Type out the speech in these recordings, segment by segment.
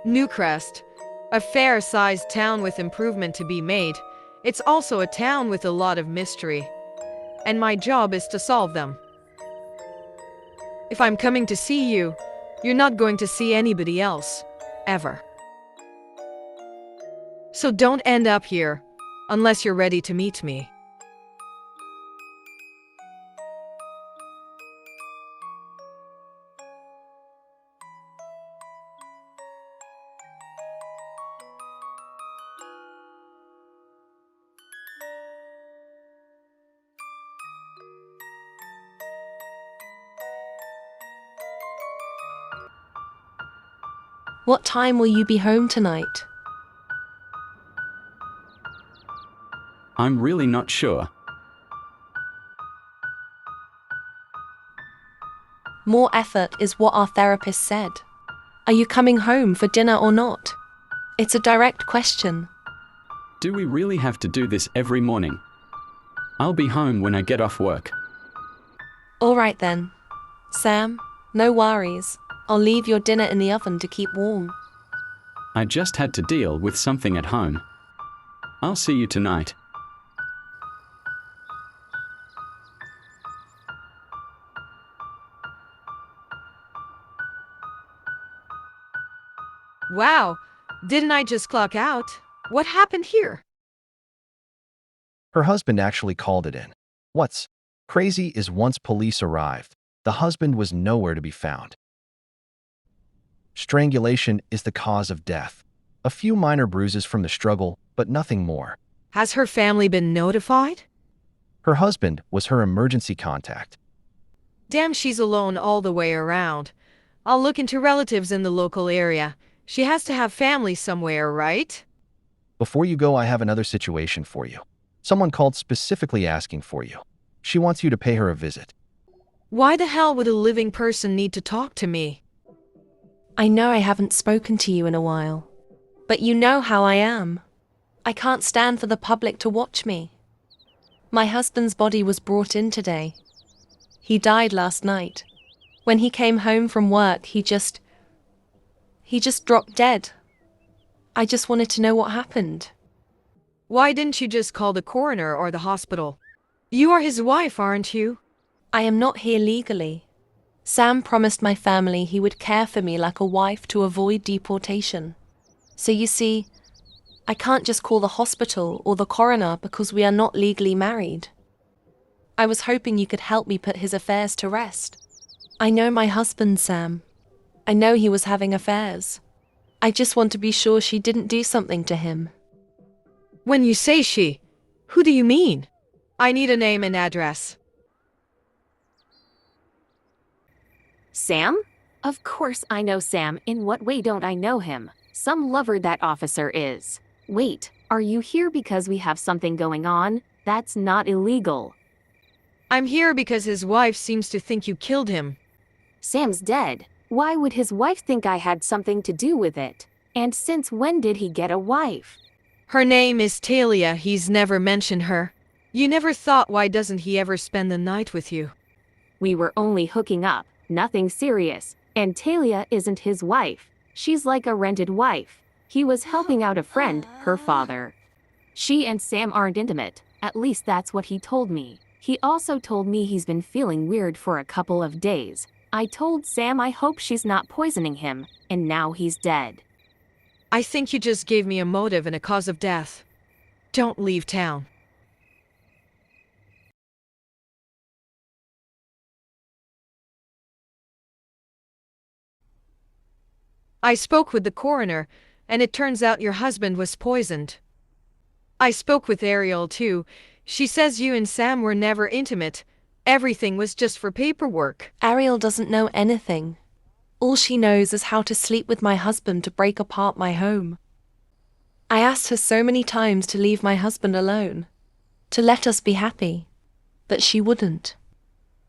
Newcrest, a fair-sized town with improvement to be made. It's also a town with a lot of mystery, and my job is to solve them. If I'm coming to see you, you're not going to see anybody else, ever. So don't end up here, unless you're ready to meet me. What time will you be home tonight? I'm really not sure. More effort is what our therapist said. Are you coming home for dinner or not? It's a direct question. Do we really have to do this every morning? I'll be home when I get off work. All right then. Sam, no worries. I'll leave your dinner in the oven to keep warm. I just had to deal with something at home. I'll see you tonight. Wow, didn't I just clock out? What happened here? Her husband actually called it in. What's crazy is once police arrived, the husband was nowhere to be found. Strangulation is the cause of death. A few minor bruises from the struggle, but nothing more. Has her family been notified? Her husband was her emergency contact. Damn, she's alone all the way around. I'll look into relatives in the local area. She has to have family somewhere, right? Before you go, I have another situation for you. Someone called specifically asking for you. She wants you to pay her a visit. Why the hell would a living person need to talk to me? I know I haven't spoken to you in a while, but you know how I am. I can't stand for the public to watch me. My husband's body was brought in today. He died last night. When he came home from work, he just dropped dead. I just wanted to know what happened. Why didn't you just call the coroner or the hospital? You are his wife, aren't you? I am not here legally. Sam promised my family he would care for me like a wife to avoid deportation. So you see, I can't just call the hospital or the coroner because we are not legally married. I was hoping you could help me put his affairs to rest. I know my husband, Sam. I know he was having affairs. I just want to be sure she didn't do something to him. When you say she, who do you mean? I need a name and address. Sam? Of course I know Sam. In what way don't I know him? Some lover that officer is. Wait, are you here because we have something going on? That's not illegal. I'm here because his wife seems to think you killed him. Sam's dead. Why would his wife think I had something to do with it? And since when did he get a wife? Her name is Talia. He's never mentioned her. You never thought, why doesn't he ever spend the night with you? We were only hooking up, nothing serious. And Talia isn't his wife. She's like a rented wife. He was helping out a friend, her father. She and Sam aren't intimate. At least that's what he told me. He also told me he's been feeling weird for a couple of days. I told Sam I hope she's not poisoning him, and now he's dead. I think you just gave me a motive and a cause of death. Don't leave town. I spoke with the coroner, and it turns out your husband was poisoned. I spoke with Ariel too. She says you and Sam were never intimate. Everything was just for paperwork. Ariel doesn't know anything. All she knows is how to sleep with my husband to break apart my home. I asked her so many times to leave my husband alone, to let us be happy, but she wouldn't.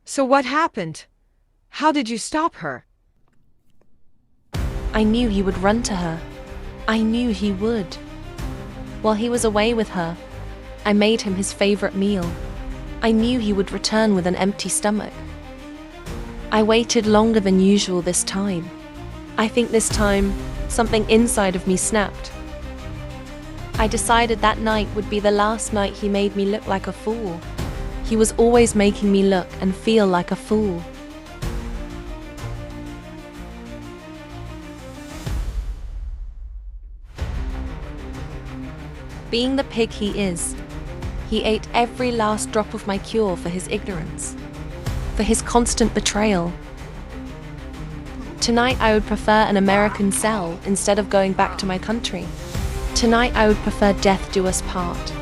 So what happened? How did you stop her? I knew he would run to her. I knew he would. While he was away with her, I made him his favorite meal. I knew he would return with an empty stomach. I waited longer than usual this time. I think this time Something inside of me snapped. I decided that night would be the last night he made me look like a fool. He was always making me look and feel like a fool. Being the pig he is, he ate every last drop of my cure for his ignorance, for his constant betrayal. Tonight I would prefer an American cell instead of going back to my country. Tonight I would prefer death do us part.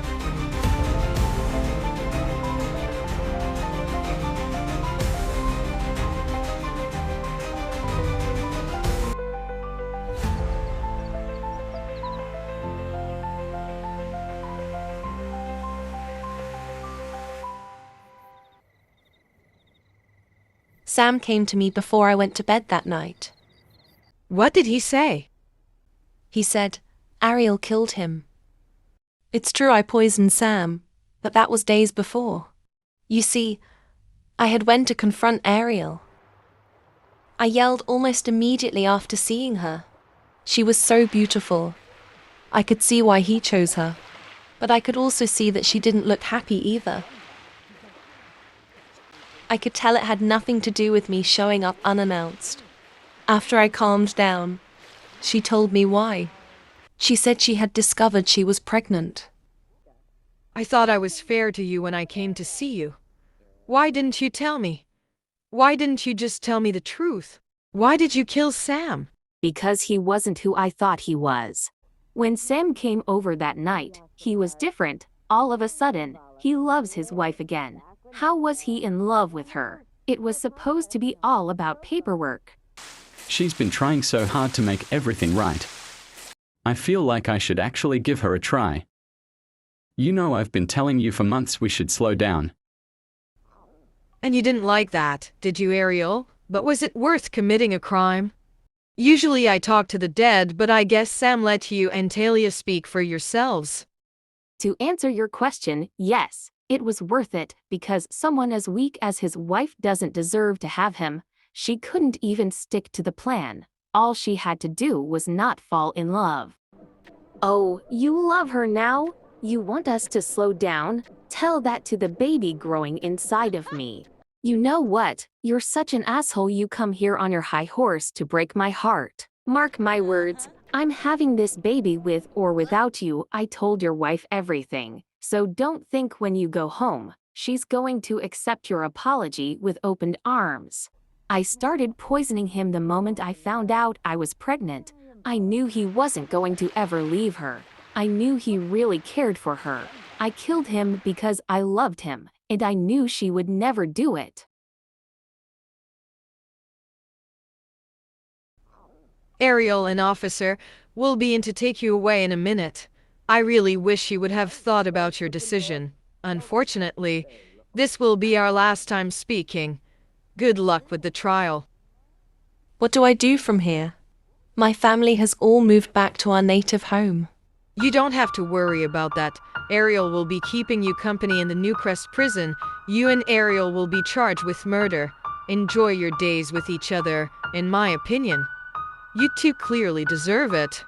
Sam came to me before I went to bed that night. What did he say? He said, Ariel killed him. It's true I poisoned Sam, but that was days before. You see, I had went to confront Ariel. I yelled almost immediately after seeing her. She was so beautiful. I could see why he chose her, but I could also see that she didn't look happy either. I could tell it had nothing to do with me showing up unannounced. After I calmed down, she told me why. She said she had discovered she was pregnant. I thought I was fair to you when I came to see you. Why didn't you tell me? Why didn't you just tell me the truth? Why did you kill Sam? Because he wasn't who I thought he was. When Sam came over that night, he was different. All of a sudden, he loves his wife again. How was he in love with her? It was supposed to be all about paperwork. She's been trying so hard to make everything right. I feel like I should actually give her a try. You know, I've been telling you for months we should slow down. And you didn't like that, did you, Ariel? But was it worth committing a crime? Usually I talk to the dead, but I guess Sam let you and Talia speak for yourselves. To answer your question, yes, it was worth it, because someone as weak as his wife doesn't deserve to have him. She couldn't even stick to the plan. All she had to do was not fall in love. Oh, you love her now? You want us to slow down? Tell that to the baby growing inside of me. You know what? You're such an asshole. You come here on your high horse to break my heart. Mark my words, I'm having this baby with or without you. I told your wife everything. So don't think when you go home, she's going to accept your apology with open arms. I started poisoning him the moment I found out I was pregnant. I knew he wasn't going to ever leave her. I knew he really cared for her. I killed him because I loved him, and I knew she would never do it. Ariel, an officer, will be in to take you away in a minute. I really wish you would have thought about your decision. Unfortunately, this will be our last time speaking. Good luck with the trial. What do I do from here? My family has all moved back to our native home. You don't have to worry about that. Ariel will be keeping you company in the Newcrest prison. You and Ariel will be charged with murder. Enjoy your days with each other, in my opinion. You two clearly deserve it.